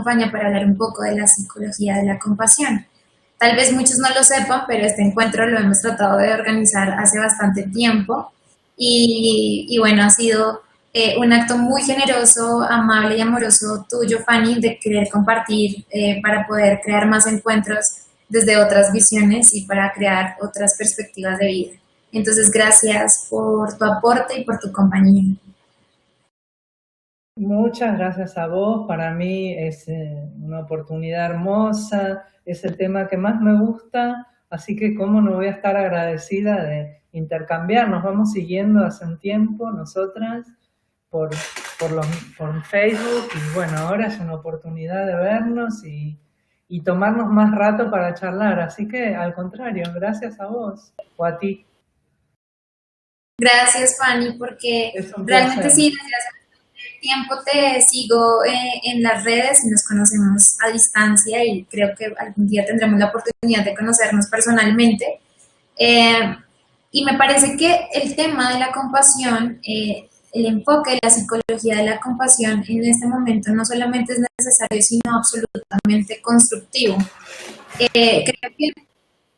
acompaña para hablar un poco de la psicología de la compasión. Tal vez muchos no lo sepan, pero este encuentro lo hemos tratado de organizar hace bastante tiempo y bueno, ha sido un acto muy generoso, amable y amoroso tuyo, Fanny, de querer compartir para poder crear más encuentros desde otras visiones y para crear otras perspectivas de vida. Entonces, gracias por tu aporte y por tu compañía. Muchas gracias a vos. Para mí es una oportunidad hermosa, es el tema que más me gusta, así que cómo no voy a estar agradecida de intercambiar. Nos vamos siguiendo hace un tiempo nosotras por Facebook y bueno, ahora es una oportunidad de vernos y tomarnos más rato para charlar. Así que al contrario, gracias a vos o a ti. Gracias, Fanny, porque realmente sí, desde hace tiempo te sigo en las redes y nos conocemos a distancia y creo que algún día tendremos la oportunidad de conocernos personalmente. Y me parece que el tema de la compasión, el enfoque de la psicología de la compasión en este momento no solamente es necesario, sino absolutamente constructivo. Creo que,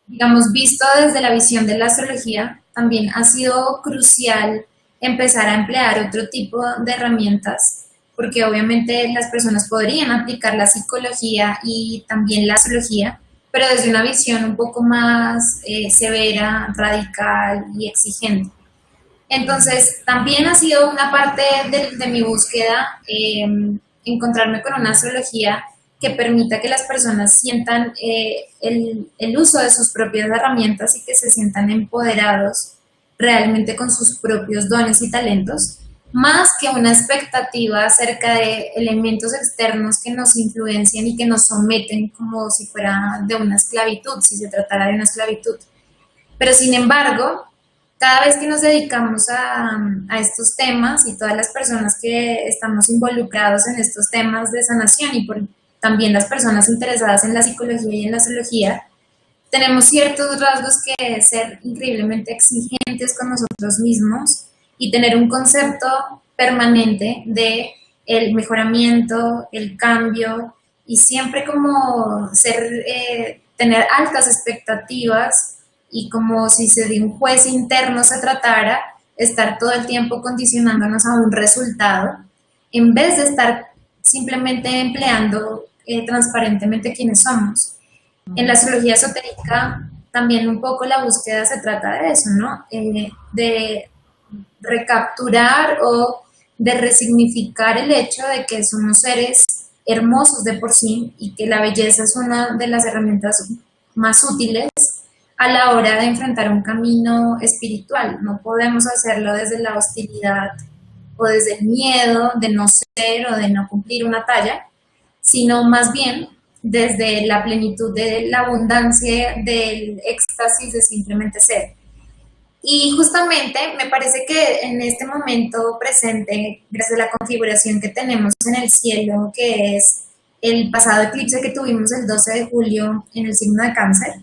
digamos, visto desde la visión de la astrología, también ha sido crucial empezar a emplear otro tipo de herramientas, porque obviamente las personas podrían aplicar la psicología y también la astrología, pero desde una visión un poco más severa, radical y exigente. Entonces, también ha sido una parte de mi búsqueda encontrarme con una astrología que permita que las personas sientan el uso de sus propias herramientas y que se sientan empoderados realmente con sus propios dones y talentos, más que una expectativa acerca de elementos externos que nos influencian y que nos someten como si fuera de una esclavitud, si se tratara de una esclavitud. Pero sin embargo, cada vez que nos dedicamos a estos temas y todas las personas que estamos involucrados en estos temas de sanación y por, también las personas interesadas en la psicología y en la astrología, tenemos ciertos rasgos que es ser increíblemente exigentes con nosotros mismos y tener un concepto permanente de el mejoramiento, el cambio y siempre como tener altas expectativas y como si de un juez interno se tratara, estar todo el tiempo condicionándonos a un resultado, en vez de estar simplemente empleando transparentemente quiénes somos. En la astrología esotérica también un poco la búsqueda se trata de eso, ¿no? De recapturar o de resignificar el hecho de que somos seres hermosos de por sí y que la belleza es una de las herramientas más útiles a la hora de enfrentar un camino espiritual. No podemos hacerlo desde la hostilidad o desde el miedo de no ser o de no cumplir una talla, sino más bien desde la plenitud de la abundancia, del éxtasis de simplemente ser. Y justamente me parece que en este momento presente, gracias a la configuración que tenemos en el cielo, que es el pasado eclipse que tuvimos el 12 de julio en el signo de Cáncer,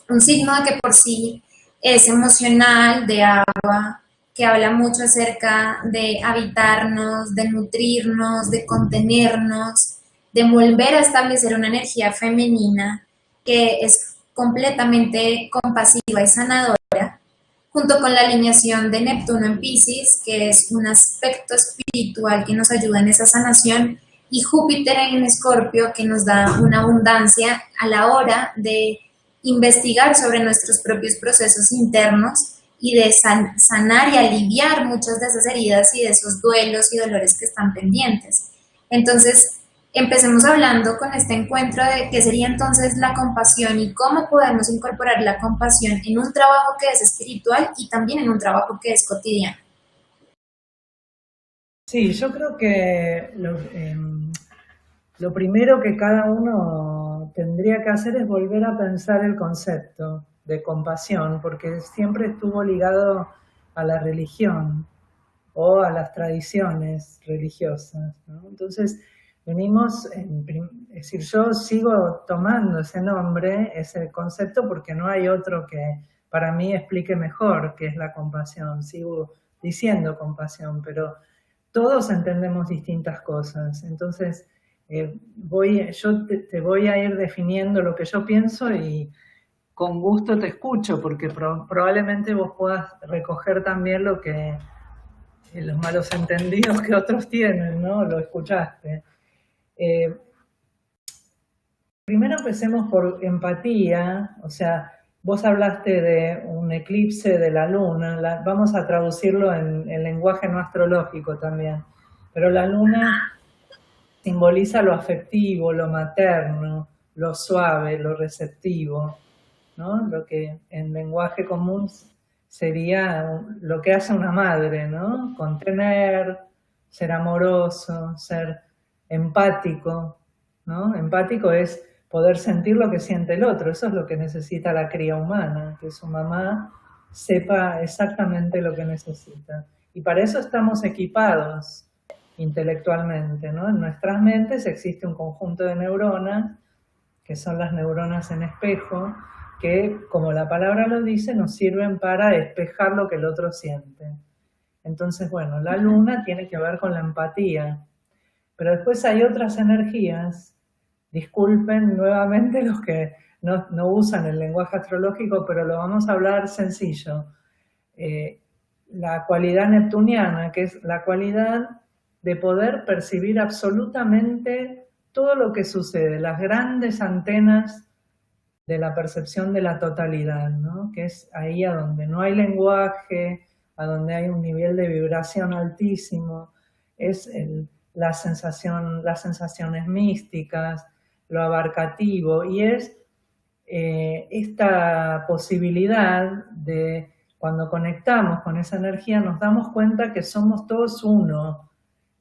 un signo que por sí es emocional, de agua, que habla mucho acerca de habitarnos, de nutrirnos, de contenernos, de volver a establecer una energía femenina que es completamente compasiva y sanadora, junto con la alineación de Neptuno en Piscis, que es un aspecto espiritual que nos ayuda en esa sanación, y Júpiter en Escorpio, que nos da una abundancia a la hora de investigar sobre nuestros propios procesos internos y de sanar y aliviar muchas de esas heridas y de esos duelos y dolores que están pendientes. Entonces, empecemos hablando con este encuentro de qué sería entonces la compasión y cómo podemos incorporar la compasión en un trabajo que es espiritual y también en un trabajo que es cotidiano. Sí, yo creo que lo primero que cada uno tendría que hacer es volver a pensar el concepto de compasión, porque siempre estuvo ligado a la religión o a las tradiciones religiosas, ¿no? Entonces, venimos, es decir, yo sigo tomando ese nombre, ese concepto, porque no hay otro que para mí explique mejor qué es la compasión. Sigo diciendo compasión, pero todos entendemos distintas cosas. Entonces, yo te voy a ir definiendo lo que yo pienso y con gusto te escucho, porque probablemente vos puedas recoger también lo que los malos entendidos que otros tienen, ¿no? Lo escuchaste. Primero empecemos por empatía, o sea, vos hablaste de un eclipse de la luna, vamos a traducirlo en lenguaje no astrológico también, pero la luna simboliza lo afectivo, lo materno, lo suave, lo receptivo, ¿no? Lo que en lenguaje común sería lo que hace una madre, ¿no? Contener, ser amoroso, ser empático, ¿no? Empático es poder sentir lo que siente el otro, eso es lo que necesita la cría humana, que su mamá sepa exactamente lo que necesita. Y para eso estamos equipados intelectualmente, ¿no? En nuestras mentes existe un conjunto de neuronas, que son las neuronas en espejo, que, como la palabra lo dice, nos sirven para despejar lo que el otro siente. Entonces, bueno, la luna tiene que ver con la empatía, pero después hay otras energías. Disculpen nuevamente los que no usan el lenguaje astrológico, pero lo vamos a hablar sencillo. La cualidad neptuniana, que es la cualidad de poder percibir absolutamente todo lo que sucede, las grandes antenas de la percepción de la totalidad, ¿no? Que es ahí a donde no hay lenguaje, a donde hay un nivel de vibración altísimo, es las sensaciones místicas, lo abarcativo, y es esta posibilidad de, cuando conectamos con esa energía, nos damos cuenta que somos todos uno,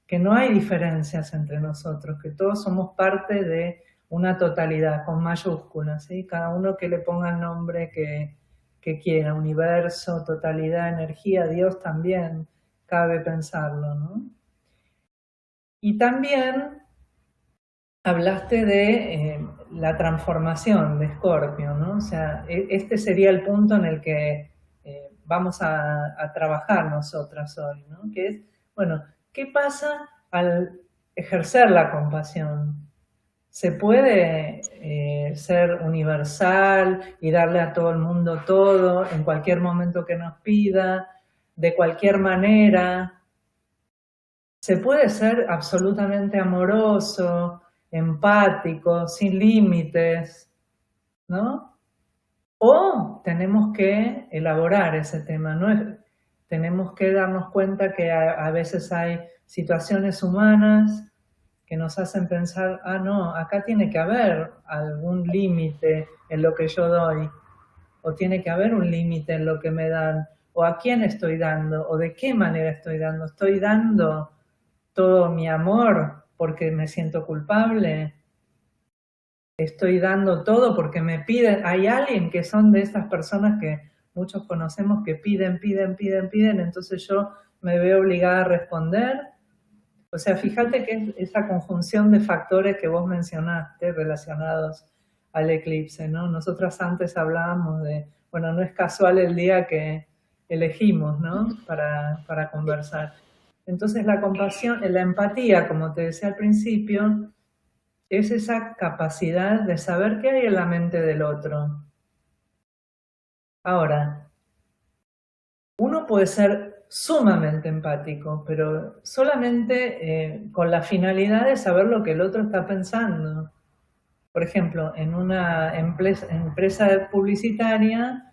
que no hay diferencias entre nosotros, que todos somos parte de una totalidad con mayúsculas, ¿sí? Cada uno que le ponga el nombre que quiera, universo, totalidad, energía, Dios también, cabe pensarlo, ¿no? Y también hablaste de la transformación de Escorpio, ¿no? O sea, este sería el punto en el que vamos a trabajar nosotras hoy, ¿no? Que es, bueno, ¿qué pasa al ejercer la compasión? ¿Se puede ser universal y darle a todo el mundo todo en cualquier momento que nos pida, de cualquier manera? ¿Se puede ser absolutamente amoroso, empático, sin límites, ¿no? O tenemos que elaborar ese tema, ¿no? Tenemos que darnos cuenta que a veces hay situaciones humanas que nos hacen pensar, ah, no, acá tiene que haber algún límite en lo que yo doy, o tiene que haber un límite en lo que me dan, o a quién estoy dando, o de qué manera estoy dando todo mi amor porque me siento culpable, estoy dando todo porque me piden. Hay alguien que son de estas personas que muchos conocemos que piden, entonces yo me veo obligada a responder. O sea, fíjate que es esa conjunción de factores que vos mencionaste relacionados al eclipse, ¿no? Nosotras antes hablábamos de, bueno, no es casual el día que elegimos, ¿no? Para conversar. Entonces la compasión, la empatía, como te decía al principio, es esa capacidad de saber qué hay en la mente del otro. Ahora, uno puede ser sumamente empático, pero solamente con la finalidad de saber lo que el otro está pensando. Por ejemplo, en una empresa publicitaria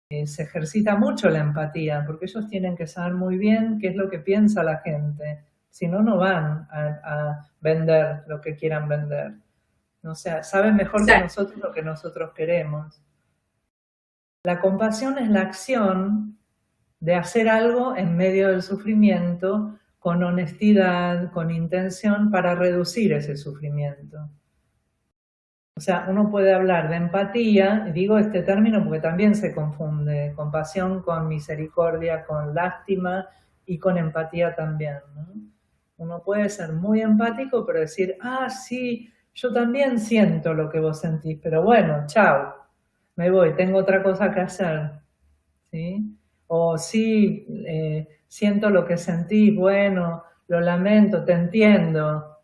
se ejercita mucho la empatía, porque ellos tienen que saber muy bien qué es lo que piensa la gente. Si no, no van a vender lo que quieran vender. O sea, saben mejor que nosotros lo que nosotros queremos. La compasión es la acción de hacer algo en medio del sufrimiento con honestidad, con intención para reducir ese sufrimiento. O sea, uno puede hablar de empatía, digo este término porque también se confunde, compasión con misericordia, con lástima y con empatía también, ¿no? Uno puede ser muy empático, pero decir, ah, sí, yo también siento lo que vos sentís, pero bueno, chao, me voy, tengo otra cosa que hacer, ¿sí? O sí, siento lo que sentís, bueno, lo lamento, te entiendo,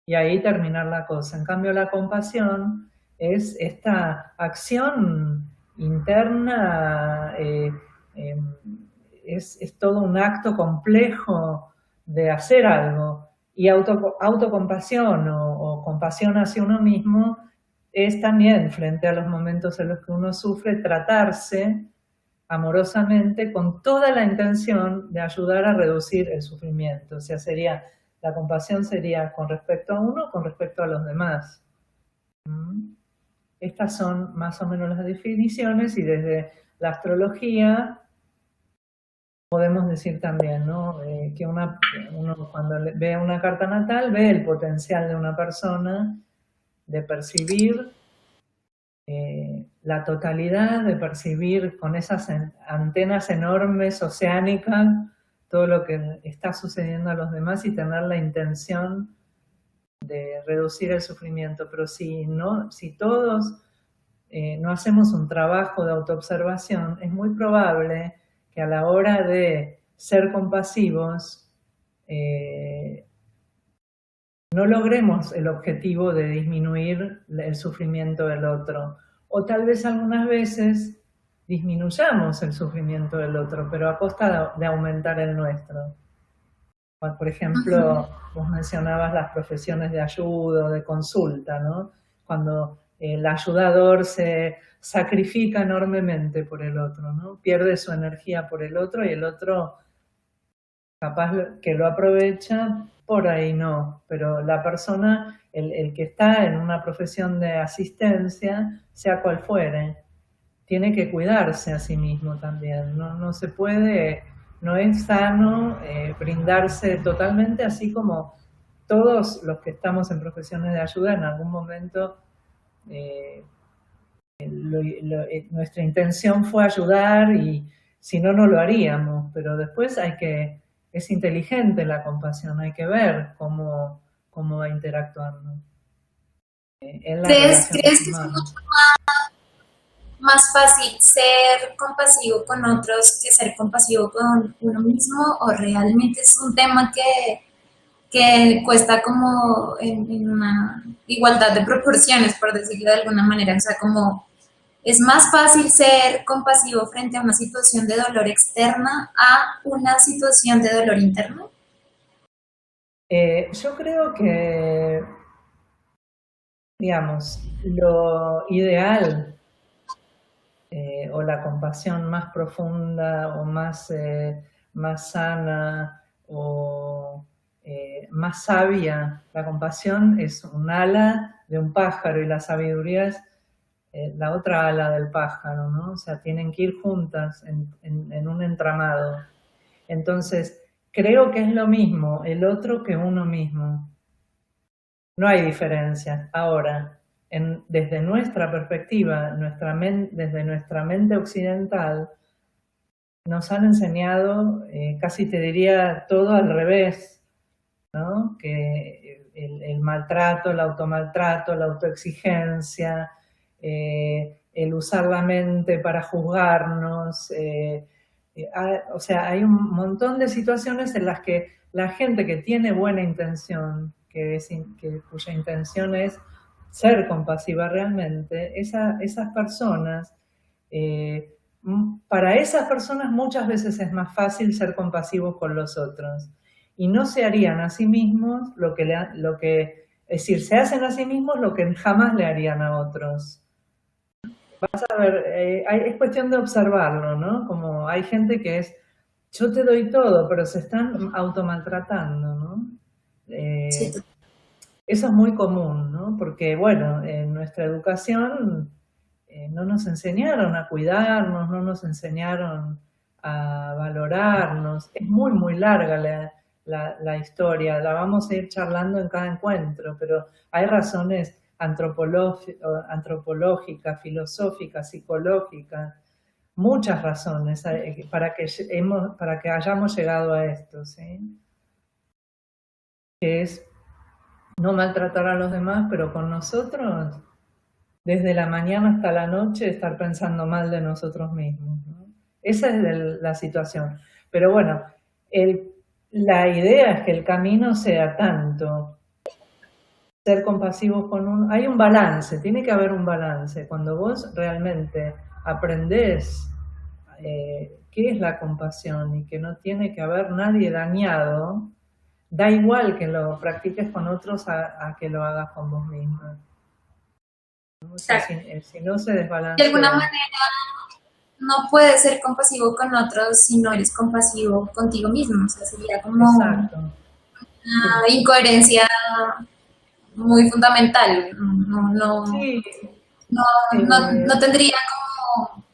y ahí terminar la cosa. En cambio, la compasión es esta acción interna, es todo un acto complejo de hacer algo. Y autocompasión o compasión hacia uno mismo es también, frente a los momentos en los que uno sufre, tratarse amorosamente con toda la intención de ayudar a reducir el sufrimiento. O sea, la compasión sería con respecto a uno, con respecto a los demás. Estas son más o menos las definiciones, y desde la astrología podemos decir también, ¿no? Que uno cuando ve una carta natal ve el potencial de una persona de percibir la totalidad, de percibir con esas antenas enormes oceánicas todo lo que está sucediendo a los demás y tener la intención de reducir el sufrimiento. Pero si todos no hacemos un trabajo de autoobservación, es muy probable que a la hora de ser compasivos no logremos el objetivo de disminuir el sufrimiento del otro. O tal vez algunas veces disminuyamos el sufrimiento del otro, pero a costa de aumentar el nuestro. Por ejemplo, vos mencionabas las profesiones de ayuda o de consulta, ¿no? Cuando el ayudador se sacrifica enormemente por el otro, ¿no? Pierde su energía por el otro y el otro capaz que lo aprovecha, por ahí no. Pero la persona, el que está en una profesión de asistencia, sea cual fuere, tiene que cuidarse a sí mismo también. No se puede, no es sano brindarse totalmente, así como todos los que estamos en profesiones de ayuda en algún momento nuestra intención fue ayudar, y si no, no lo haríamos, pero después es inteligente la compasión, hay que ver cómo va interactuando en la ¿Crees relación que es mucho más fácil ser compasivo con otros que ser compasivo con uno mismo, o realmente es un tema que cuesta como en una igualdad de proporciones, por decirlo de alguna manera? O sea, como es más fácil ser compasivo frente a una situación de dolor externa a una situación de dolor interno. Yo creo que, digamos, lo ideal o la compasión más profunda o más sana o más sabia, la compasión es un ala de un pájaro y la sabiduría es la otra ala del pájaro, ¿no? O sea, tienen que ir juntas en un entramado. Entonces, creo que es lo mismo el otro que uno mismo. No hay diferencia. Ahora, desde nuestra perspectiva, desde nuestra mente occidental, nos han enseñado, casi te diría, todo al revés, ¿no? Que el maltrato, el automaltrato, la autoexigencia, el usar la mente para juzgarnos. O sea, hay un montón de situaciones en las que la gente que tiene buena intención, cuya intención es ser compasiva realmente, esas personas, para esas personas muchas veces es más fácil ser compasivos con los otros. Y no se harían a sí mismos es decir, se hacen a sí mismos lo que jamás le harían a otros. Vas a ver, es cuestión de observarlo, ¿no? Como hay gente que yo te doy todo, pero se están automaltratando, ¿no? Sí. Eso es muy común, ¿no? Porque, bueno, en nuestra educación no nos enseñaron a cuidarnos, no nos enseñaron a valorarnos. Es muy, muy larga la historia, la vamos a ir charlando en cada encuentro, pero hay razones antropológicas, filosóficas, psicológicas, muchas razones para que hayamos llegado a esto, ¿sí? Que es no maltratar a los demás, pero con nosotros, desde la mañana hasta la noche, estar pensando mal de nosotros mismos, ¿no? Esa es la situación. Pero bueno, la idea es que el camino sea tanto ser compasivos con uno. Hay un balance, tiene que haber un balance. Cuando vos realmente aprendés qué es la compasión y que no tiene que haber nadie dañado, da igual que lo practiques con otros a que lo hagas con vos misma. O sea, si no se desbalancea. De alguna manera no puedes ser compasivo con otros si no eres compasivo contigo mismo. O sea, sería como Exacto. una incoherencia muy fundamental. Sí. No tendría como...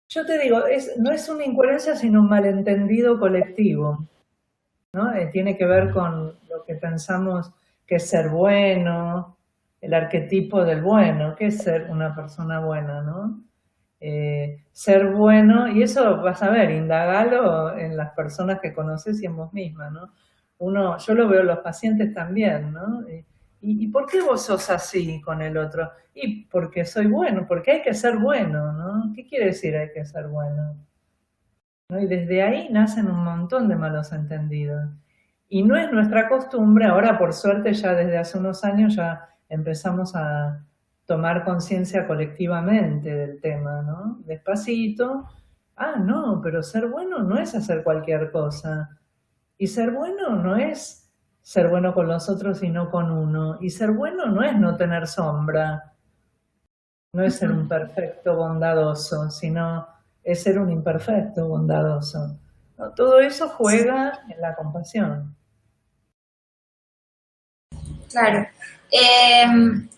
Yo te digo, no es una incoherencia, sino un malentendido colectivo, ¿no? Tiene que ver con lo que pensamos que es ser bueno, el arquetipo del bueno, que es ser una persona buena, ¿no? Ser bueno, y eso vas a ver, indagalo en las personas que conoces y en vos misma, ¿no? Yo lo veo en los pacientes también, ¿no? ¿Y por qué vos sos así con el otro? Y porque soy bueno, porque hay que ser bueno, ¿no? ¿Qué quiere decir hay que ser bueno? ¿No? Y desde ahí nacen un montón de malos entendidos. Y no es nuestra costumbre, ahora por suerte ya desde hace unos años ya empezamos a tomar conciencia colectivamente del tema, ¿no? Despacito, no, pero ser bueno no es hacer cualquier cosa. Y ser bueno no es ser bueno con los otros y no con uno. Y ser bueno no es no tener sombra, no es ser un perfecto bondadoso, sino es ser un imperfecto bondadoso. ¿No? Todo eso juega en la compasión. Claro.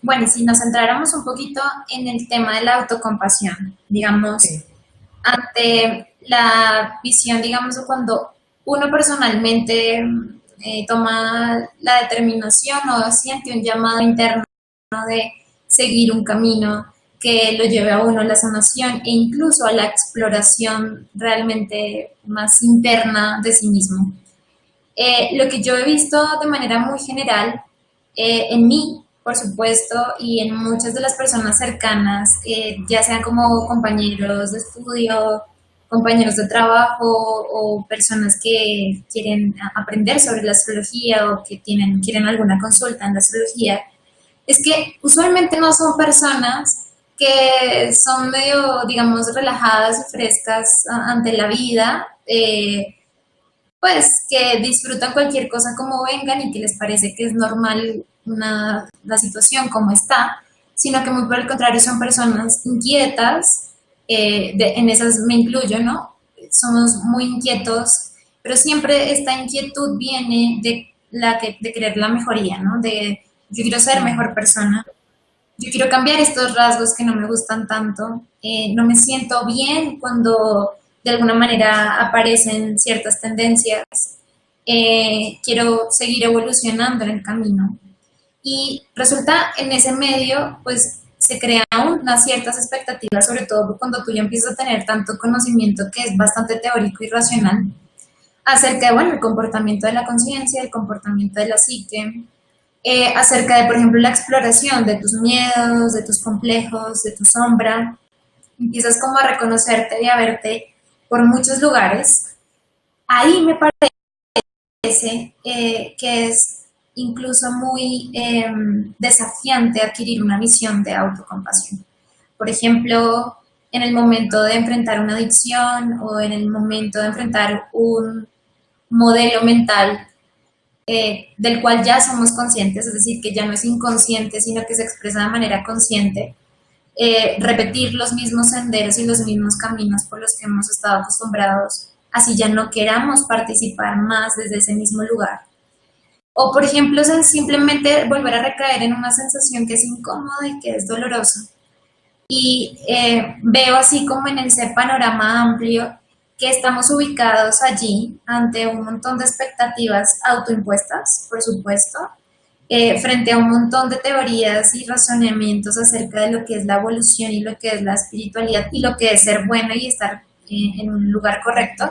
Bueno, si nos centráramos un poquito en el tema de la autocompasión, digamos, Sí. Ante la visión, digamos, de cuando uno personalmente toma la determinación o siente un llamado interno de seguir un camino que lo lleve a uno a la sanación e incluso a la exploración realmente más interna de sí mismo. Lo que yo he visto de manera muy general en mí, por supuesto, y en muchas de las personas cercanas, ya sean como compañeros de estudio, compañeros de trabajo o personas que quieren aprender sobre la astrología o que quieren alguna consulta en la astrología, es que usualmente no son personas que son medio, digamos, relajadas y frescas ante la vida, pues que disfrutan cualquier cosa como vengan y que les parece que es normal la situación como está, sino que muy por el contrario son personas inquietas, en esas me incluyo, ¿no? Somos muy inquietos, pero siempre esta inquietud viene de querer la mejoría, ¿no? De yo quiero ser mejor persona, yo quiero cambiar estos rasgos que no me gustan tanto, no me siento bien cuando de alguna manera aparecen ciertas tendencias, quiero seguir evolucionando en el camino. Y resulta en ese medio, pues se crean unas ciertas expectativas, sobre todo cuando tú ya empiezas a tener tanto conocimiento que es bastante teórico y racional, acerca de, bueno, el comportamiento de la conciencia, el comportamiento de la psique, acerca de, por ejemplo, la exploración de tus miedos, de tus complejos, de tu sombra. Empiezas como a reconocerte y a verte por muchos lugares. Ahí me parece que es incluso muy desafiante adquirir una visión de autocompasión. Por ejemplo, en el momento de enfrentar una adicción o en el momento de enfrentar un modelo mental del cual ya somos conscientes, es decir, que ya no es inconsciente, sino que se expresa de manera consciente, repetir los mismos senderos y los mismos caminos por los que hemos estado acostumbrados, así ya no queramos participar más desde ese mismo lugar. O, por ejemplo, simplemente volver a recaer en una sensación que es incómoda y que es dolorosa. Y veo así como en ese panorama amplio que estamos ubicados allí ante un montón de expectativas autoimpuestas, por supuesto, frente a un montón de teorías y razonamientos acerca de lo que es la evolución y lo que es la espiritualidad y lo que es ser bueno y estar en un lugar correcto,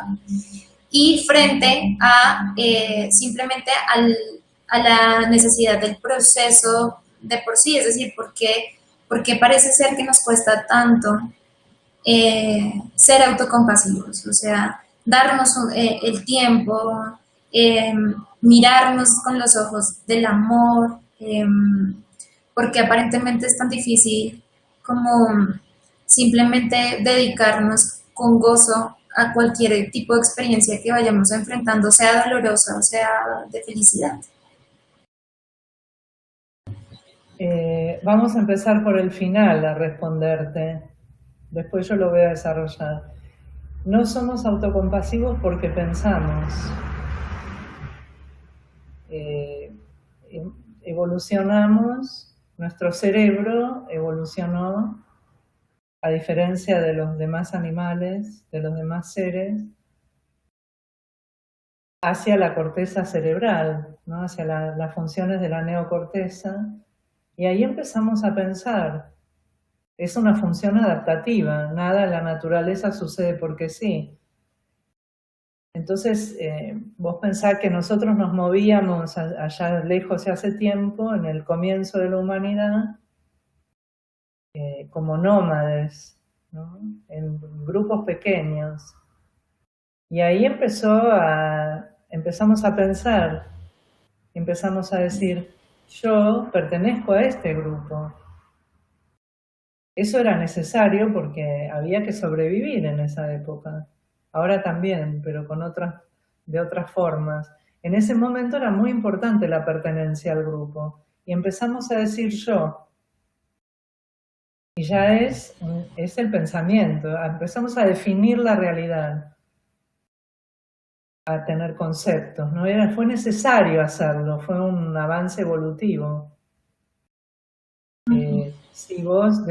y frente a simplemente a la necesidad del proceso de por sí, es decir, porque parece ser que nos cuesta tanto ser autocompasivos, o sea, darnos el tiempo, mirarnos con los ojos del amor, porque aparentemente es tan difícil como simplemente dedicarnos con gozo a cualquier tipo de experiencia que vayamos enfrentando, sea dolorosa o sea de felicidad. Vamos a empezar por el final a responderte. Después yo lo voy a desarrollar. No somos autocompasivos porque pensamos. Evolucionamos, nuestro cerebro evolucionó, a diferencia de los demás animales, de los demás seres, hacia la corteza cerebral, ¿no? Hacia las funciones de la neocorteza, y ahí empezamos a pensar. Es una función adaptativa, nada en la naturaleza sucede porque sí. Entonces, vos pensás que nosotros nos movíamos allá lejos y hace tiempo, en el comienzo de la humanidad, como nómades, ¿no? En grupos pequeños. Y ahí empezamos a pensar, empezamos a decir, yo pertenezco a este grupo. Eso era necesario porque había que sobrevivir en esa época. Ahora también, pero de otras formas. En ese momento era muy importante la pertenencia al grupo. Y empezamos a decir yo. Y ya es el pensamiento. Empezamos a definir la realidad. A tener conceptos. Fue necesario hacerlo. Fue un avance evolutivo. Si vos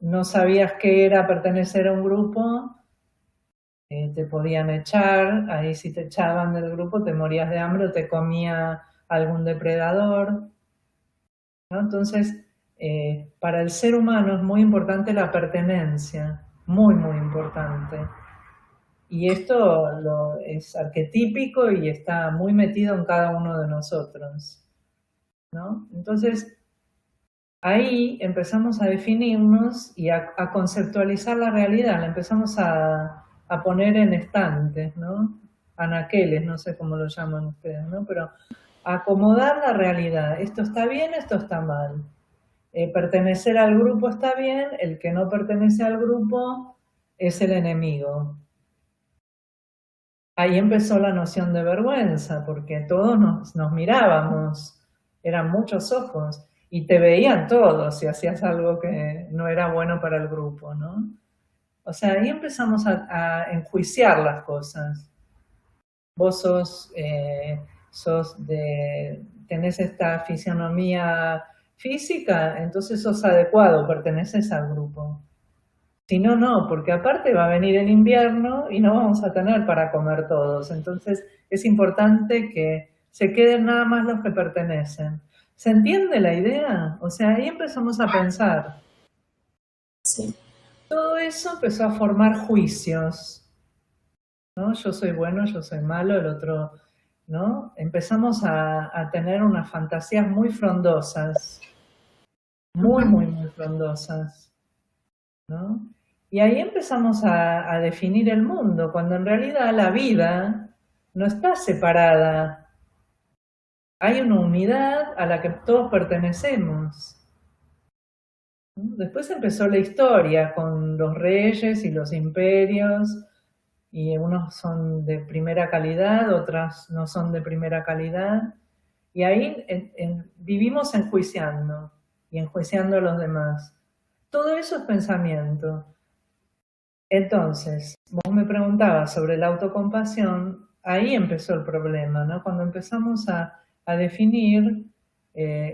no sabías qué era pertenecer a un grupo, te podían echar, ahí si te echaban del grupo te morías de hambre o te comía algún depredador, ¿no? Entonces, para el ser humano es muy importante la pertenencia, muy, muy importante. Y esto es arquetípico y está muy metido en cada uno de nosotros, ¿no? Entonces, ahí empezamos a definirnos y a conceptualizar la realidad, la empezamos a poner en estantes, ¿no? Anaqueles, no sé cómo lo llaman ustedes, ¿no? Pero acomodar la realidad. Esto está bien, esto está mal. Pertenecer al grupo está bien, el que no pertenece al grupo es el enemigo. Ahí empezó la noción de vergüenza, porque todos nos mirábamos, eran muchos ojos, y te veían todos si hacías algo que no era bueno para el grupo, ¿no? O sea, ahí empezamos a enjuiciar las cosas. Vos tenés esta fisionomía física, entonces sos adecuado, perteneces al grupo. Si no, no, porque aparte va a venir el invierno y no vamos a tener para comer todos. Entonces es importante que se queden nada más los que pertenecen. ¿Se entiende la idea? O sea, ahí empezamos a pensar. Sí. Todo eso empezó a formar juicios, ¿no? Yo soy bueno, yo soy malo, el otro, ¿no? Empezamos a tener unas fantasías muy frondosas, muy, muy, muy frondosas, ¿no? Y ahí empezamos a definir el mundo, cuando en realidad la vida no está separada. Hay una unidad a la que todos pertenecemos. Después empezó la historia con los reyes y los imperios, y unos son de primera calidad, otras no son de primera calidad. Y ahí vivimos enjuiciando y enjuiciando a los demás. Todo eso es pensamiento. Entonces, vos me preguntabas sobre la autocompasión, ahí empezó el problema, ¿no? Cuando empezamos a definir,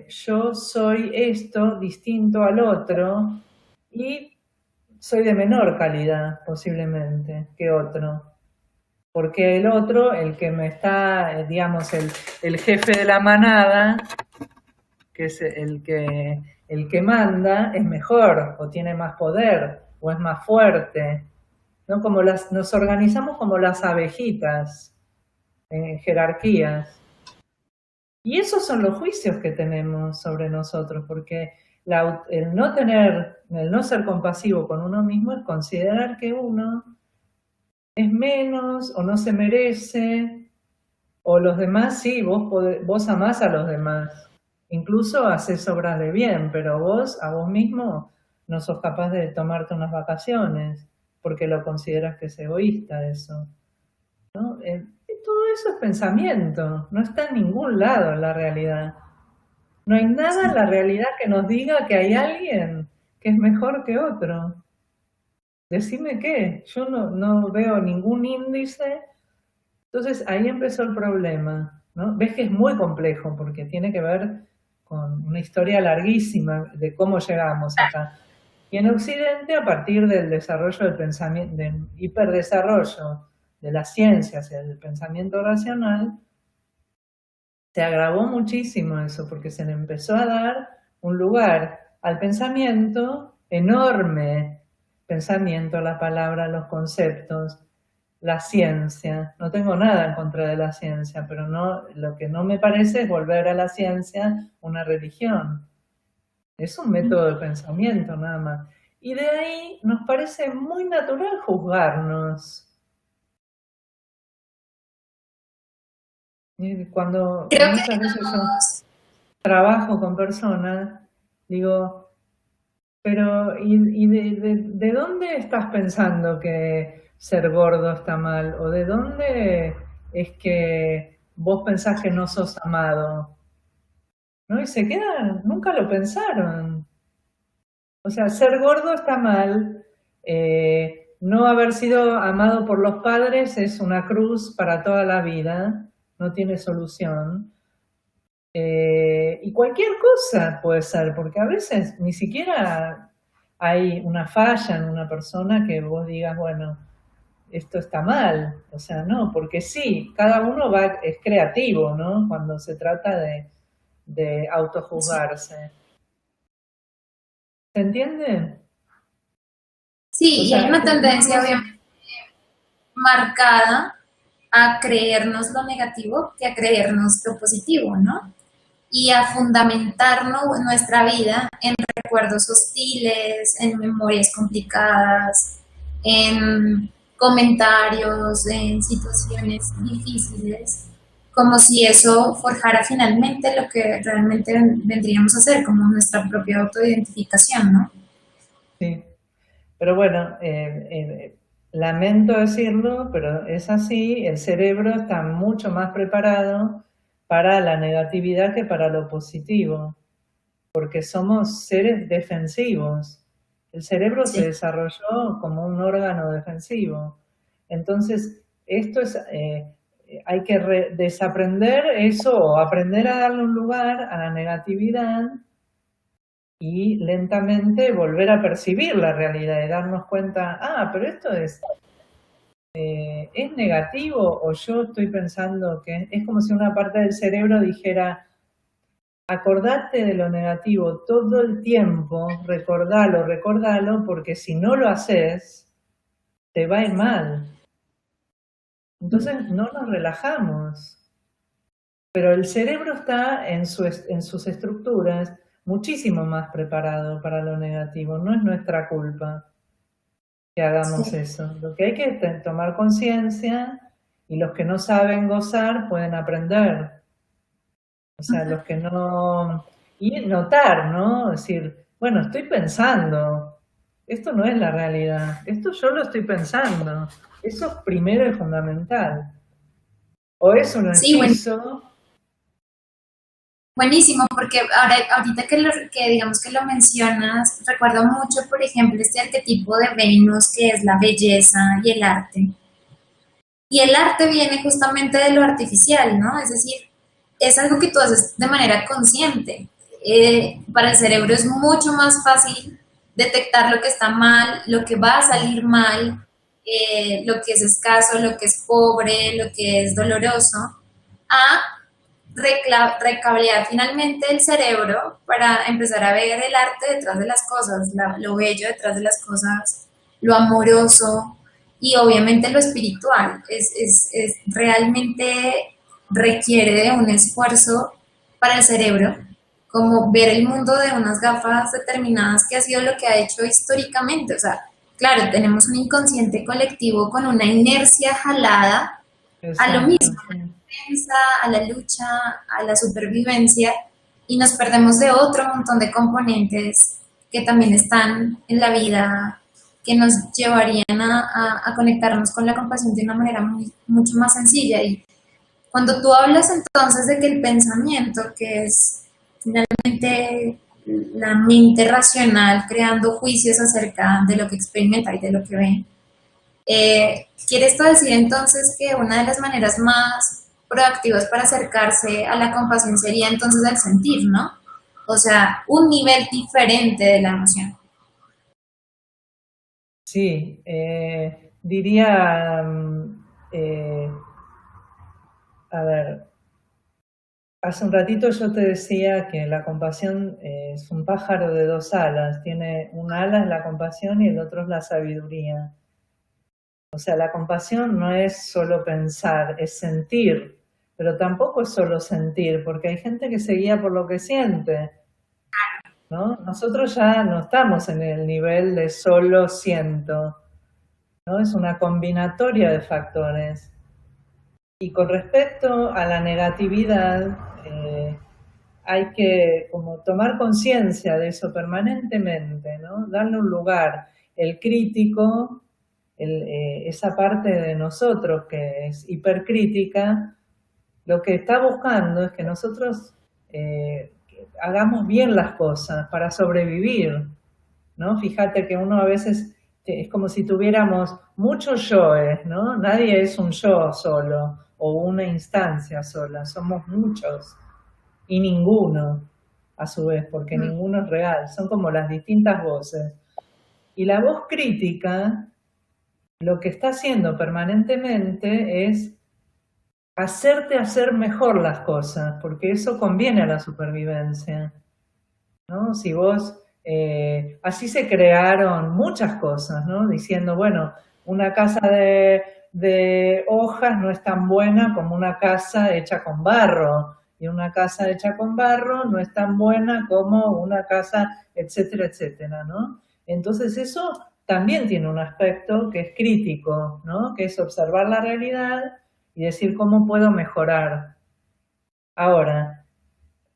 yo soy esto distinto al otro y soy de menor calidad posiblemente que otro. Porque el otro, el que me está, digamos, el jefe de la manada, que es el que manda, es mejor o tiene más poder o es más fuerte, ¿no? Nos organizamos como las abejitas en jerarquías. Y esos son los juicios que tenemos sobre nosotros, porque el no ser compasivo con uno mismo es considerar que uno es menos o no se merece, o los demás sí, vos amás a los demás. Incluso haces obras de bien, pero vos, a vos mismo, no sos capaz de tomarte unas vacaciones porque lo consideras que es egoísta eso, ¿no? Todo eso es pensamiento, no está en ningún lado en la realidad. No hay nada en la realidad que nos diga que hay alguien que es mejor que otro. Decime qué, yo no veo ningún índice. Entonces ahí empezó el problema, ¿no? Ves que es muy complejo porque tiene que ver con una historia larguísima de cómo llegamos acá. Y en Occidente, a partir del desarrollo del pensamiento, del hiperdesarrollo de las ciencias y del pensamiento racional, se agravó muchísimo eso, porque se le empezó a dar un lugar al pensamiento enorme, pensamiento, la palabra, los conceptos, la ciencia. No tengo nada en contra de la ciencia, pero no, lo que no me parece es volver a la ciencia una religión. Es un método de pensamiento nada más. Y de ahí nos parece muy natural juzgarnos. Y cuando Creo que muchas veces yo tenemos, trabajo con personas, digo, pero ¿y de dónde estás pensando que ser gordo está mal? ¿O de dónde es que vos pensás que no sos amado? ¿No? Y se quedan, nunca lo pensaron. O sea, ser gordo está mal. No haber sido amado por los padres es una cruz para toda la vida. No tiene solución. Y cualquier cosa puede ser, porque a veces ni siquiera hay una falla en una persona que vos digas, bueno, esto está mal. O sea, no, porque sí, cada uno es creativo, ¿no? Cuando se trata de autojuzgarse. ¿Se entiende? O sí, y hay sea, una una tendencia cosa, obviamente marcada a creernos lo negativo que a creernos lo positivo, ¿no? Y a fundamentarnos nuestra vida en recuerdos hostiles, en memorias complicadas, en comentarios, en situaciones difíciles, como si eso forjara finalmente lo que realmente vendríamos a hacer, como nuestra propia autoidentificación, ¿no? sí. Pero bueno, lamento decirlo, pero es así, el cerebro está mucho más preparado para la negatividad que para lo positivo, porque somos seres defensivos. El cerebro se Sí. desarrolló como un órgano defensivo. Entonces, esto es, hay que desaprender eso o aprender a darle un lugar a la negatividad y lentamente volver a percibir la realidad y darnos cuenta, pero esto es negativo o yo estoy pensando que es como si una parte del cerebro dijera, acordate de lo negativo todo el tiempo, recordalo, recordalo, porque si no lo haces, te va a ir mal. Entonces no nos relajamos. Pero el cerebro está en sus estructuras muchísimo más preparado para lo negativo. No es nuestra culpa que hagamos Sí. eso. Lo que hay que tomar conciencia y los que no saben gozar pueden aprender. O sea, los que no... Y notar, ¿no? Decir, bueno, estoy pensando, esto no es la realidad, esto yo lo estoy pensando. Eso es primero y fundamental. O es un Sí, bueno, hechizo. buenísimo, porque ahora, ahorita que digamos que lo mencionas, recuerdo mucho, por ejemplo, este arquetipo de Venus que es la belleza y el arte. Y el arte viene justamente de lo artificial, ¿no? Es decir, es algo que tú haces de manera consciente. Para el cerebro es mucho más fácil detectar lo que está mal, lo que va a salir mal, lo que es escaso, lo que es pobre, lo que es doloroso, a recablear finalmente el cerebro para empezar a ver el arte detrás de las cosas, lo bello detrás de las cosas, lo amoroso y obviamente lo espiritual. Es realmente requiere de un esfuerzo para el cerebro, como ver el mundo de unas gafas determinadas que ha sido lo que ha hecho históricamente. O sea, claro, tenemos un inconsciente colectivo con una inercia jalada a lo Exacto, mismo, sí. a la lucha, a la supervivencia, y nos perdemos de otro montón de componentes que también están en la vida, que nos llevarían a conectarnos con la compasión de una manera mucho más sencilla. Y cuando tú hablas entonces de que el pensamiento, que es finalmente la mente racional creando juicios acerca de lo que experimenta y de lo que ve, ¿quiere esto decir entonces que una de las maneras más proactivas para acercarse a la compasión sería entonces el sentir, ¿no? O sea, un nivel diferente de la emoción. Sí, diría, a ver, hace un ratito yo te decía que la compasión es un pájaro de dos alas, tiene una ala es la compasión y el otro es la sabiduría. O sea, la compasión no es solo pensar, es sentir, pero tampoco es solo sentir, porque hay gente que se guía por lo que siente, ¿no? Nosotros ya no estamos en el nivel de solo siento, ¿no? Es una combinatoria de factores. Y con respecto a la negatividad, hay que como tomar conciencia de eso permanentemente, ¿no? Darle un lugar. El crítico, esa parte de nosotros que es hipercrítica, lo que está buscando es que nosotros hagamos bien las cosas para sobrevivir, ¿no? Fíjate que uno a veces es como si tuviéramos muchos yoes, ¿no? Nadie es un yo solo o una instancia sola, somos muchos y ninguno a su vez, porque ninguno es real, son como las distintas voces. Y la voz crítica lo que está haciendo permanentemente es hacerte hacer mejor las cosas, porque eso conviene a la supervivencia, ¿no? Si vos, así se crearon muchas cosas, ¿no? Diciendo, bueno, una casa de hojas no es tan buena como una casa hecha con barro, y una casa hecha con barro no es tan buena como una casa, etcétera, etcétera, ¿no? Entonces eso también tiene un aspecto que es crítico, ¿no? Que es observar la realidad y decir cómo puedo mejorar. Ahora,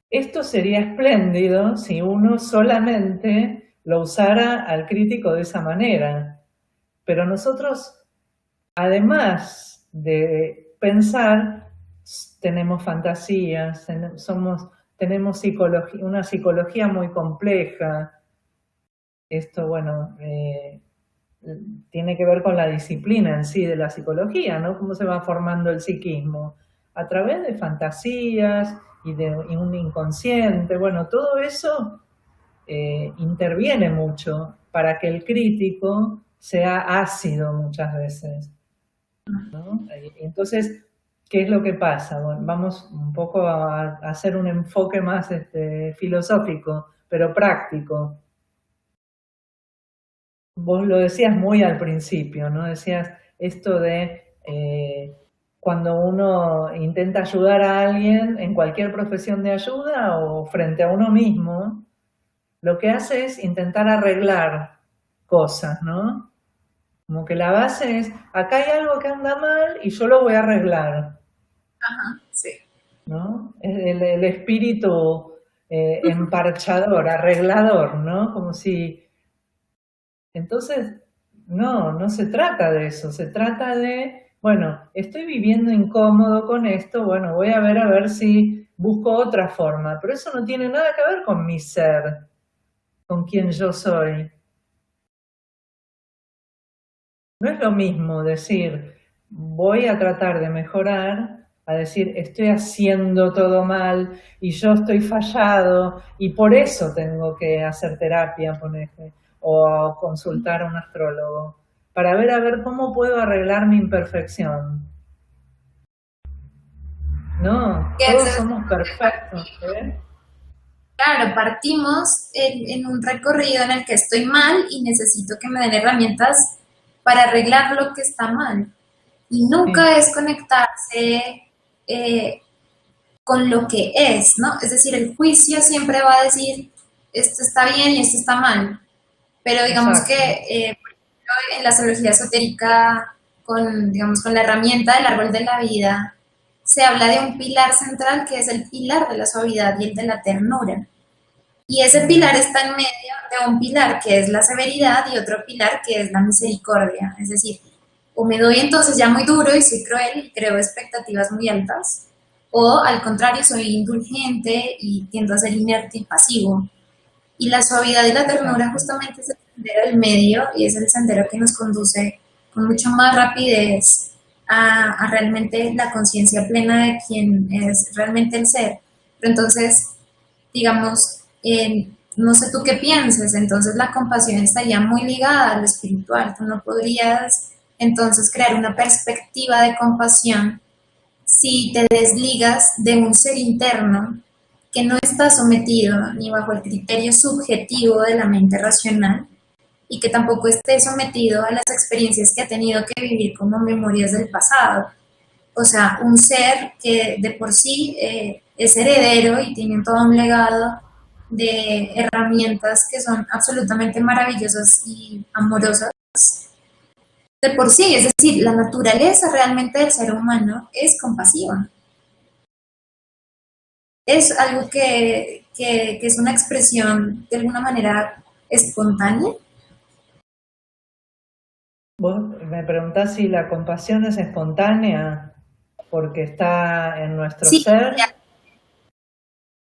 esto sería espléndido si uno solamente lo usara al crítico de esa manera. Pero nosotros, además de pensar, tenemos fantasías, tenemos una psicología muy compleja. Esto, bueno, tiene que ver con la disciplina en sí de la psicología, ¿no? Cómo se va formando el psiquismo. A través de fantasías y un inconsciente. Bueno, todo eso interviene mucho para que el crítico sea ácido muchas veces, ¿no? Entonces, ¿qué es lo que pasa? Bueno, vamos un poco a hacer un enfoque más filosófico, pero práctico. Vos lo decías muy al principio, ¿no? Decías esto de cuando uno intenta ayudar a alguien en cualquier profesión de ayuda o frente a uno mismo, lo que hace es intentar arreglar cosas, ¿no? Como que la base es, acá hay algo que anda mal y yo lo voy a arreglar. Ajá, sí. ¿No? El espíritu emparchador, arreglador, ¿no? Como si... Entonces, no se trata de eso, se trata de, bueno, estoy viviendo incómodo con esto, bueno, voy a ver si busco otra forma, pero eso no tiene nada que ver con mi ser, con quien yo soy. No es lo mismo decir, voy a tratar de mejorar, a decir, estoy haciendo todo mal y yo estoy fallado y por eso tengo que hacer terapia, por ejemplo, o consultar a un astrólogo, para ver a ver cómo puedo arreglar mi imperfección. No, todos somos perfectos, ¿eh? Claro, partimos en un recorrido en el que estoy mal y necesito que me den herramientas para arreglar lo que está mal. Y nunca es conectarse con lo que es, ¿no? Es decir, el juicio siempre va a decir, esto está bien y esto está mal. Pero digamos que en la astrología esotérica, digamos, con la herramienta del árbol de la vida, se habla de un pilar central que es el pilar de la suavidad y el de la ternura. Y ese pilar está en medio de un pilar que es la severidad y otro pilar que es la misericordia. Es decir, o me doy entonces ya muy duro y soy cruel y creo expectativas muy altas, o al contrario soy indulgente y tiendo a ser inerte y pasivo. Y la suavidad y la ternura justamente es el sendero del medio y es el sendero que nos conduce con mucho más rapidez a realmente la conciencia plena de quién es realmente el ser. Pero entonces, digamos, no sé tú qué pienses, entonces la compasión estaría muy ligada a lo espiritual. Tú no podrías entonces crear una perspectiva de compasión si te desligas de un ser interno que no está sometido ni bajo el criterio subjetivo de la mente racional y que tampoco esté sometido a las experiencias que ha tenido que vivir como memorias del pasado. O sea, un ser que de por sí es heredero y tiene todo un legado de herramientas que son absolutamente maravillosas y amorosas de por sí, es decir, la naturaleza realmente del ser humano es compasiva. Es algo que es una expresión de alguna manera espontánea. Vos me preguntás si la compasión es espontánea porque está en nuestro Sí, ser.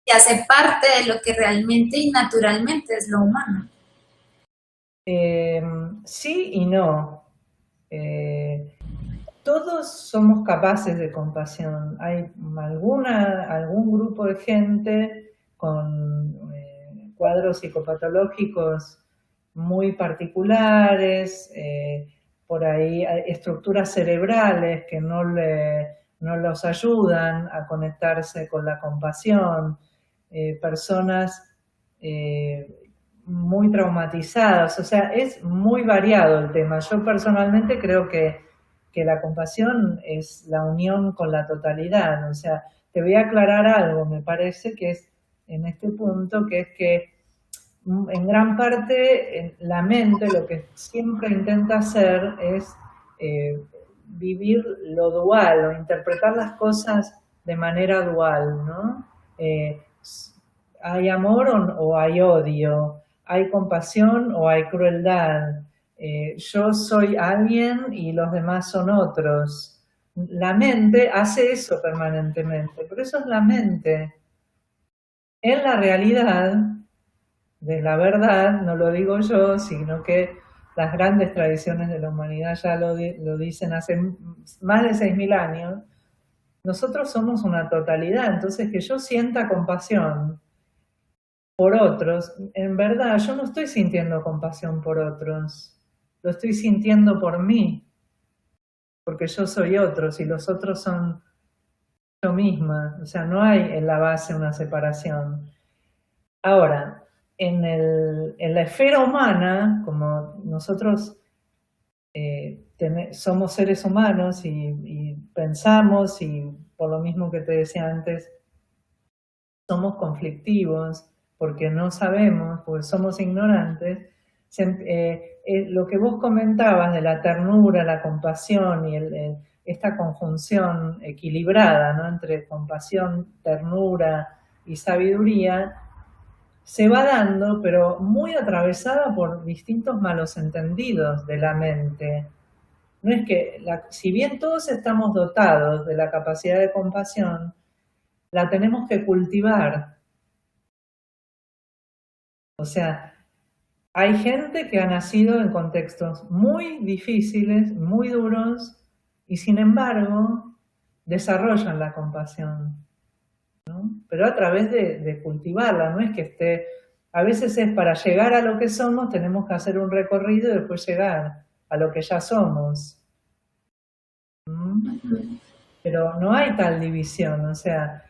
que hace parte de lo que realmente y naturalmente es lo humano. Sí y no. Todos somos capaces de compasión. Hay algún grupo de gente con cuadros psicopatológicos muy particulares, por ahí hay estructuras cerebrales que no los ayudan a conectarse con la compasión, personas muy traumatizadas, o sea, es muy variado el tema. Yo personalmente creo que la compasión es la unión con la totalidad, o sea, te voy a aclarar algo, me parece que es en este punto, que es que en gran parte la mente lo que siempre intenta hacer es vivir lo dual o interpretar las cosas de manera dual, ¿no? Hay amor o hay odio, hay compasión o hay crueldad. Yo soy alguien y los demás son otros. La mente hace eso permanentemente, pero eso es la mente. En la realidad, de la verdad, no lo digo yo, sino que las grandes tradiciones de la humanidad ya lo dicen hace más de 6.000 años, nosotros somos una totalidad, entonces que yo sienta compasión por otros, en verdad yo no estoy sintiendo compasión por otros, lo estoy sintiendo por mí, porque yo soy otros y los otros son yo misma, o sea, no hay en la base una separación. Ahora, en la esfera humana, como nosotros somos seres humanos y pensamos, y por lo mismo que te decía antes, somos conflictivos porque no sabemos, porque somos ignorantes, lo que vos comentabas de la ternura, la compasión y esta conjunción equilibrada, ¿no?, entre compasión, ternura y sabiduría, se va dando, pero muy atravesada por distintos malos entendidos de la mente. No es que, si bien todos estamos dotados de la capacidad de compasión, la tenemos que cultivar. O sea, hay gente que ha nacido en contextos muy difíciles, muy duros, y sin embargo desarrollan la compasión, ¿no? Pero a través de cultivarla, no es que esté, a veces es para llegar a lo que somos, tenemos que hacer un recorrido y después llegar a lo que ya somos. Pero no hay tal división, o sea,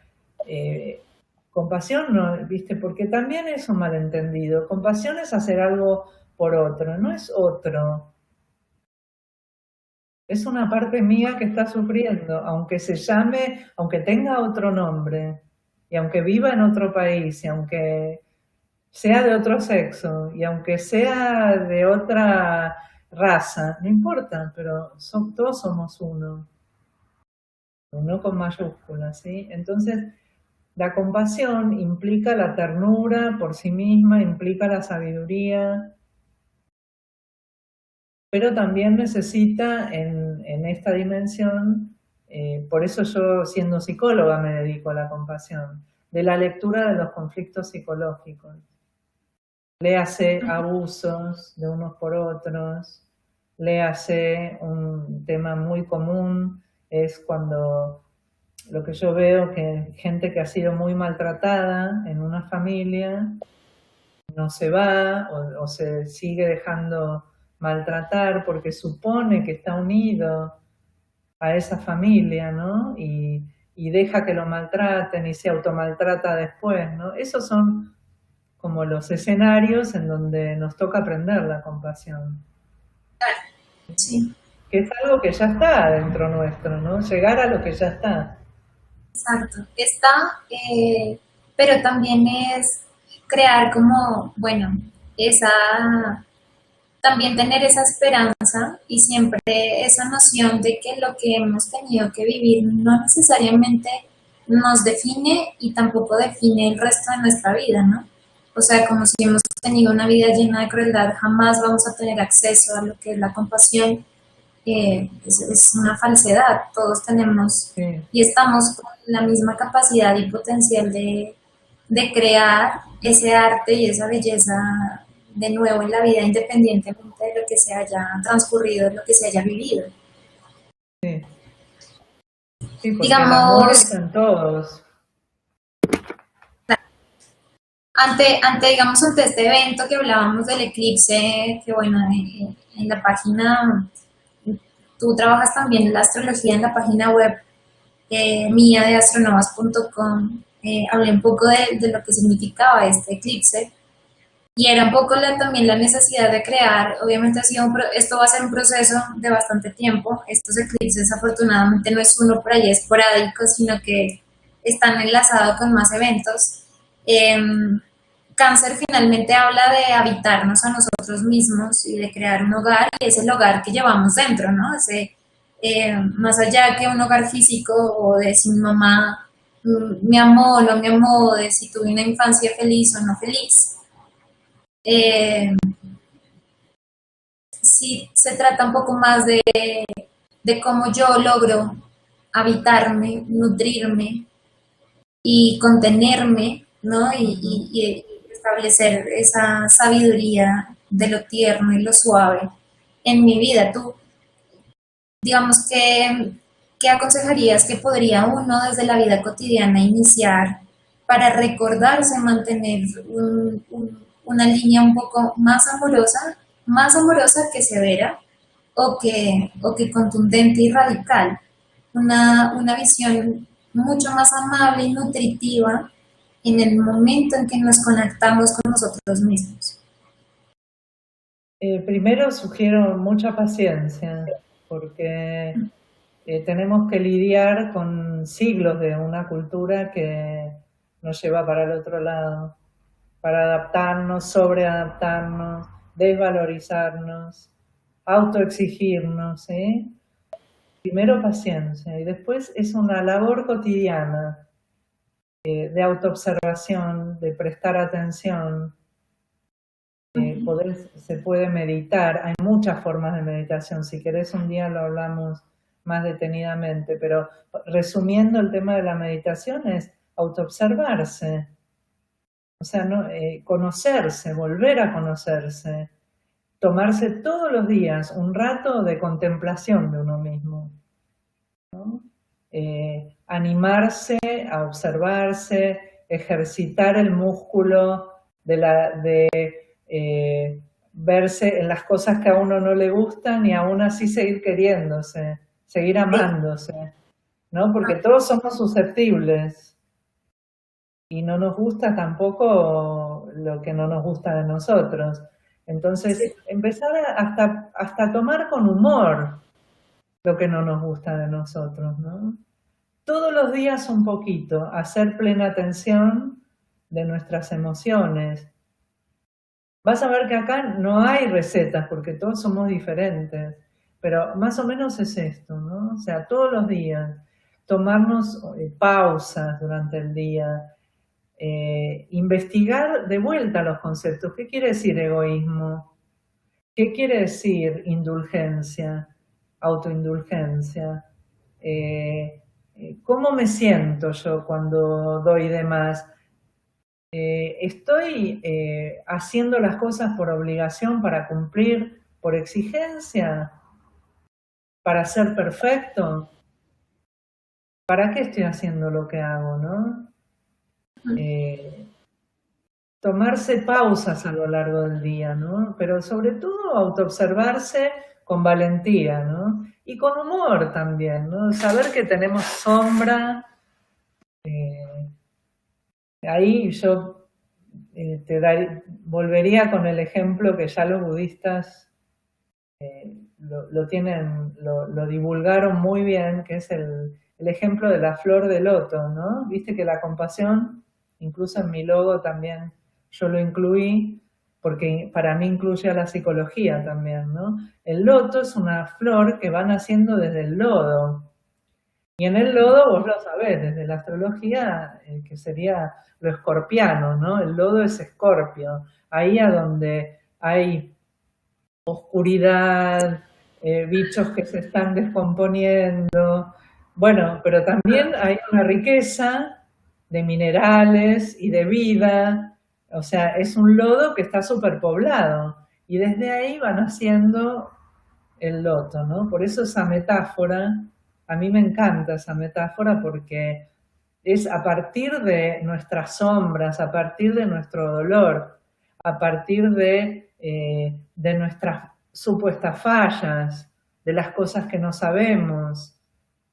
compasión no, ¿viste? Porque también es un malentendido. Compasión es hacer algo por otro, no es otro. Es una parte mía que está sufriendo, aunque se llame, aunque tenga otro nombre, y aunque viva en otro país, y aunque sea de otro sexo, y aunque sea de otra raza, no importa, pero todos somos uno. no con mayúsculas, ¿sí? Entonces, la compasión implica la ternura por sí misma, implica la sabiduría, pero también necesita en esta dimensión, por eso yo siendo psicóloga me dedico a la compasión, de la lectura de los conflictos psicológicos. Léase abusos de unos por otros, léase un tema muy común, es cuando lo que yo veo que gente que ha sido muy maltratada en una familia no se va o se sigue dejando maltratar porque supone que está unido a esa familia, ¿no? Y deja que lo maltraten y se automaltrata después, ¿no? Esos son como los escenarios en donde nos toca aprender la compasión. Sí, Que es algo que ya está dentro nuestro, ¿no? Llegar a lo que ya está. exacto. Está, pero también es crear como, bueno, esa, también tener esa esperanza y siempre esa noción de que lo que hemos tenido que vivir no necesariamente nos define y tampoco define el resto de nuestra vida, ¿no? O sea, como si hemos tenido una vida llena de crueldad, jamás vamos a tener acceso a lo que es la compasión. Es una falsedad, todos tenemos Sí, y estamos con la misma capacidad y potencial de crear ese arte y esa belleza de nuevo en la vida, independientemente de lo que se haya transcurrido, de lo que se haya vivido. sí. Sí, porque el amor Digamos, está en todos. digamos, ante este evento que hablábamos del eclipse, que bueno, en la página, tú trabajas también en la astrología en la página web mía de astronovas.com, hablé un poco de lo que significaba este eclipse y era un poco también la necesidad de crear, obviamente esto va a ser un proceso de bastante tiempo, estos eclipses afortunadamente no es uno por ahí esporádico, sino que están enlazados con más eventos. Cáncer finalmente habla de habitarnos a nosotros mismos y de crear un hogar, y es el hogar que llevamos dentro, ¿no? Más allá que un hogar físico o de si mi mamá me amó o no me amó, de si tuve una infancia feliz o no feliz. Eh, sí se trata un poco más de cómo yo logro habitarme, nutrirme y contenerme, ¿no? Y establecer esa sabiduría de lo tierno y lo suave en mi vida. Tú, digamos que, ¿qué aconsejarías que podría uno desde la vida cotidiana iniciar para recordarse mantener una línea un poco más amorosa que severa o que contundente y radical? Una visión mucho más amable y nutritiva en el momento en que nos conectamos con nosotros mismos. Primero sugiero mucha paciencia, porque tenemos que lidiar con siglos de una cultura que nos lleva para el otro lado, para adaptarnos, sobreadaptarnos, desvalorizarnos, autoexigirnos, ¿sí? Primero paciencia y después es una labor cotidiana de autoobservación, de prestar atención. Se puede meditar, hay muchas formas de meditación, si querés un día lo hablamos más detenidamente, pero resumiendo el tema de la meditación es autoobservarse, o sea, conocerse, volver a conocerse, tomarse todos los días un rato de contemplación de uno mismo, ¿no? Animarse a observarse, ejercitar el músculo de verse en las cosas que a uno no le gustan y aún así seguir queriéndose, seguir amándose, ¿no? Porque todos somos susceptibles y no nos gusta tampoco lo que no nos gusta de nosotros. Entonces, empezar hasta tomar con humor lo que no nos gusta de nosotros, ¿no? Todos los días un poquito, hacer plena atención de nuestras emociones. Vas a ver que acá no hay recetas porque todos somos diferentes, pero más o menos es esto, ¿no? O sea, todos los días. tomarnos pausas durante el día, investigar de vuelta los conceptos. ¿Qué quiere decir egoísmo? ¿Qué quiere decir indulgencia, autoindulgencia? ¿Cómo me siento yo cuando doy de más? ¿Estoy haciendo las cosas por obligación, para cumplir, por exigencia, para ser perfecto? ¿Para qué estoy haciendo lo que hago, no? Tomarse pausas a lo largo del día, ¿no? Pero sobre todo autoobservarse con valentía, ¿no? Y con humor también, ¿no? Saber que tenemos sombra. Ahí yo volvería con el ejemplo que ya los budistas lo divulgaron muy bien, que es el ejemplo de la flor de loto, ¿no? Viste que la compasión, incluso en mi logo también yo lo incluí, porque para mí incluye a la psicología también, ¿no? El loto es una flor que va naciendo desde el lodo. Y en el lodo, vos lo sabés, desde la astrología, que sería lo escorpiano, ¿no? El lodo es Escorpio. Ahí a donde hay oscuridad, bichos que se están descomponiendo. Bueno, pero también hay una riqueza de minerales y de vida. O sea, es un lodo que está superpoblado. Y desde ahí van haciendo el loto, ¿no? Por eso esa metáfora, a mí me encanta esa metáfora porque es a partir de nuestras sombras, a partir de nuestro dolor, a partir de nuestras supuestas fallas, de las cosas que no sabemos,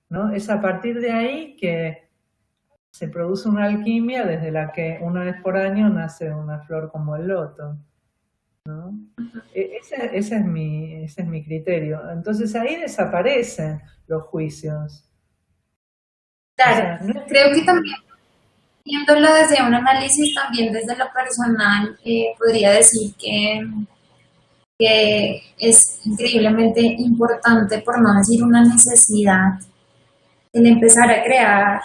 ¿no? Es a partir de ahí que se produce una alquimia desde la que una vez por año nace una flor como el loto, ¿no? Ese es mi criterio. Entonces ahí desaparecen los juicios. Claro, o sea, creo que también viéndolo desde un análisis, también desde lo personal, podría decir que es increíblemente importante, por no decir una necesidad, el empezar a crear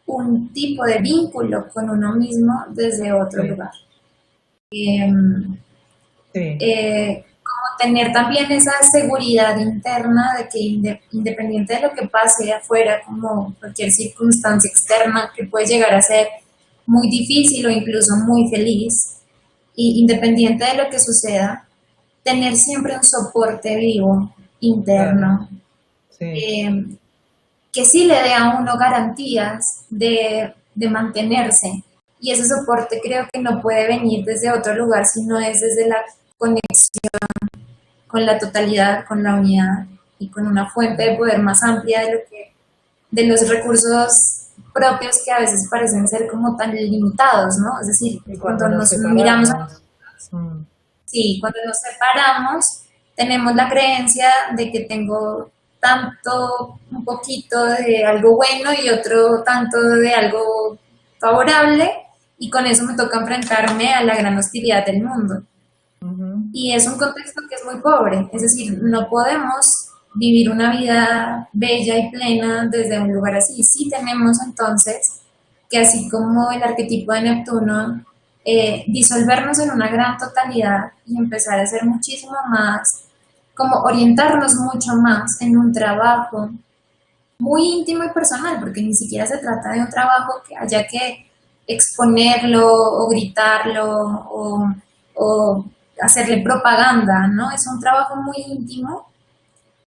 un tipo de vínculo con uno mismo desde otro lugar. Como tener también esa seguridad interna de que independiente de lo que pase afuera, como cualquier circunstancia externa que puede llegar a ser muy difícil o incluso muy feliz, y independiente de lo que suceda, tener siempre un soporte vivo interno, que sí le dé a uno garantías de mantenerse. Y ese soporte creo que no puede venir desde otro lugar, sino es desde la conexión con la totalidad, con la unidad y con una fuente de poder más amplia de los recursos propios que a veces parecen ser como tan limitados, ¿no? Es decir, cuando nos miramos sí, cuando nos separamos, tenemos la creencia de que tengo un poquito de algo bueno y otro tanto de algo favorable, y con eso me toca enfrentarme a la gran hostilidad del mundo. Y es un contexto que es muy pobre, es decir, no podemos vivir una vida bella y plena desde un lugar así. Sí tenemos entonces que, así como el arquetipo de Neptuno, disolvernos en una gran totalidad y empezar a hacer muchísimo más, como orientarnos mucho más en un trabajo muy íntimo y personal, porque ni siquiera se trata de un trabajo que haya que exponerlo o gritarlo o hacerle propaganda, ¿no? Es un trabajo muy íntimo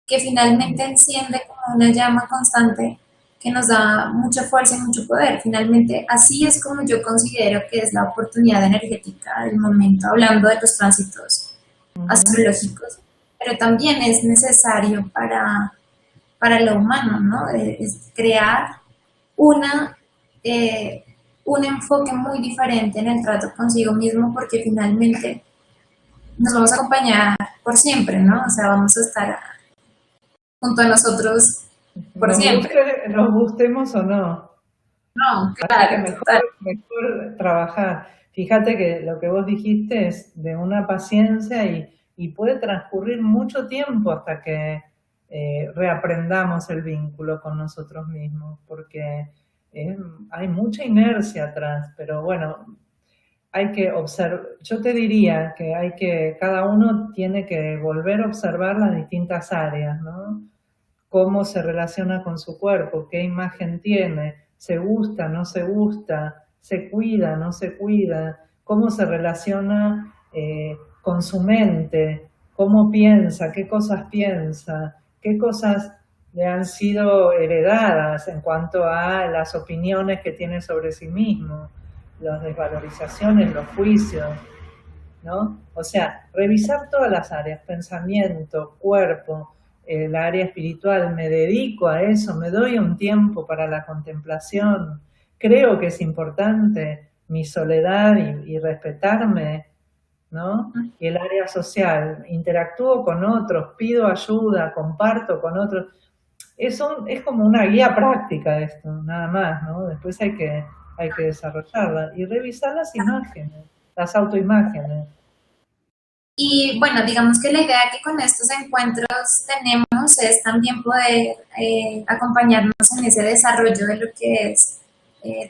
que finalmente enciende como una llama constante que nos da mucha fuerza y mucho poder. Finalmente, así es como yo considero que es la oportunidad energética del momento, hablando de los tránsitos astrológicos, pero también es necesario para lo humano, ¿no? Es crear un enfoque muy diferente en el trato consigo mismo, porque finalmente nos vamos a acompañar por siempre, ¿no? O sea, vamos a estar junto a nosotros por siempre. Nos gustemos o no. No, claro. Mejor trabajar. Fíjate que lo que vos dijiste es de una paciencia y puede transcurrir mucho tiempo hasta que reaprendamos el vínculo con nosotros mismos, porque hay mucha inercia atrás, pero bueno, hay que observar, yo te diría que cada uno tiene que volver a observar las distintas áreas, ¿no? Cómo se relaciona con su cuerpo, qué imagen tiene, se gusta, no se gusta, se cuida, no se cuida, cómo se relaciona con su mente, cómo piensa, qué cosas le han sido heredadas en cuanto a las opiniones que tiene sobre sí mismo, las desvalorizaciones, los juicios, ¿no? O sea, revisar todas las áreas, pensamiento, cuerpo, el área espiritual, me dedico a eso, me doy un tiempo para la contemplación, creo que es importante mi soledad y respetarme, ¿no? Y el área social, interactúo con otros, pido ayuda, comparto con otros. Es como una guía práctica esto, nada más, ¿no? Después hay que desarrollarla y revisar las imágenes, las autoimágenes. Y bueno, digamos que la idea que con estos encuentros tenemos es también poder acompañarnos en ese desarrollo de lo que es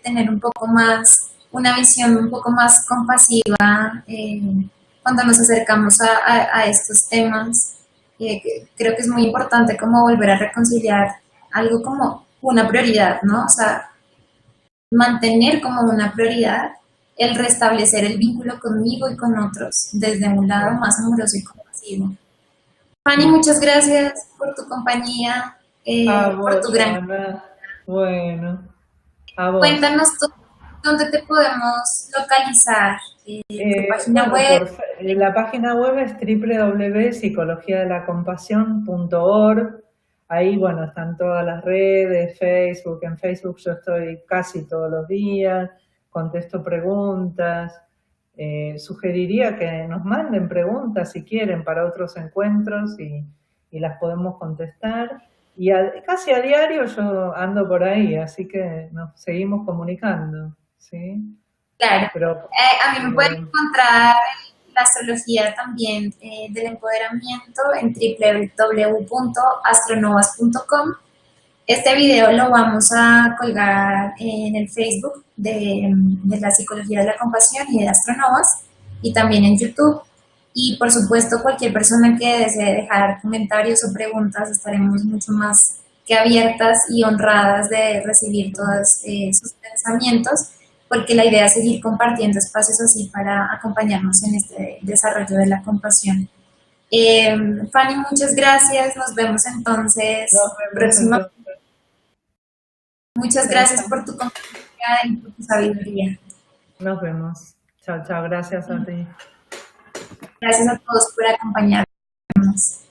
tener un poco más, una visión un poco más compasiva cuando nos acercamos a estos temas. Creo que es muy importante como volver a reconciliar algo como una prioridad, ¿no? O sea, mantener como una prioridad el restablecer el vínculo conmigo y con otros desde un lado más amoroso y compasivo. Fanny, muchas gracias por tu compañía, A por tu vos, gran... Joana. Bueno, a vos. Cuéntanos tú, dónde te podemos localizar, tu página Bueno, web. la página web es www.psicologiadelacompasión.org. Ahí, bueno, están todas las redes, Facebook. En Facebook yo estoy casi todos los días, contesto preguntas. Sugeriría que nos manden preguntas si quieren para otros encuentros y las podemos contestar. Y casi a diario yo ando por ahí, así que nos seguimos comunicando, ¿sí? Claro, Pero a mí me pueden encontrar la astrología también del empoderamiento en www.astronovas.com. Este video lo vamos a colgar en el Facebook de la Psicología de la Compasión y de Astronovas y también en YouTube. Y por supuesto, cualquier persona que desee dejar comentarios o preguntas, estaremos mucho más que abiertas y honradas de recibir todos sus pensamientos, porque la idea es seguir compartiendo espacios así para acompañarnos en este desarrollo de la compasión. Fanny, muchas gracias. Nos vemos entonces nos vemos próximamente. entonces. Muchas Chao, gracias chao. por tu compañía y por tu sabiduría. Nos vemos. Chao, chao. Gracias a ti. Gracias a todos por acompañarnos.